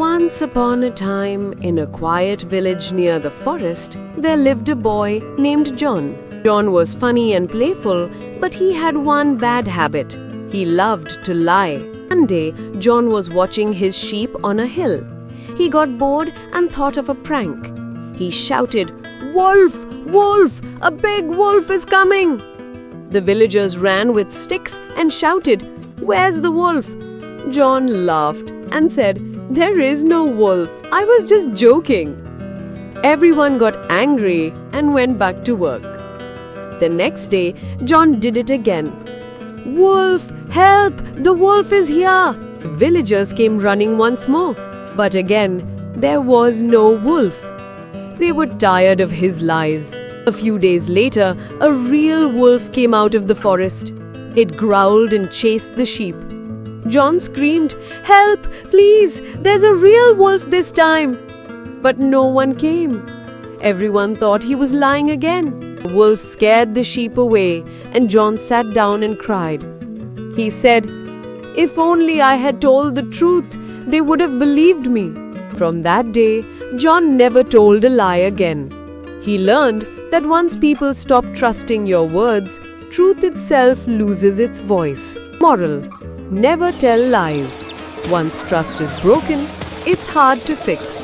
Once upon a time, in a quiet village near the forest, there lived a boy named John. John was funny and playful, but he had one bad habit. He loved to lie. One day, John was watching his sheep on a hill. He got bored and thought of a prank. He shouted, "Wolf! Wolf! A big wolf is coming!" The villagers ran with sticks and shouted, "Where's the wolf?" John laughed and said, "There is no wolf. I was just joking." Everyone got angry and went back to work. The next day, John did it again. "Wolf! Help! The wolf is here!" The villagers came running once more, but again, there was no wolf. They were tired of his lies. A few days later, a real wolf came out of the forest. It growled and chased the sheep. John screamed, "Help! Please! There's a real wolf this time!" But no one came. Everyone thought he was lying again. The wolf scared the sheep away, and John sat down and cried. He said, "If only I had told the truth, they would have believed me." From that day, John never told a lie again. He learned that once people stop trusting your words, truth itself loses its voice. Moral: never tell lies. Once trust is broken, it's hard to fix.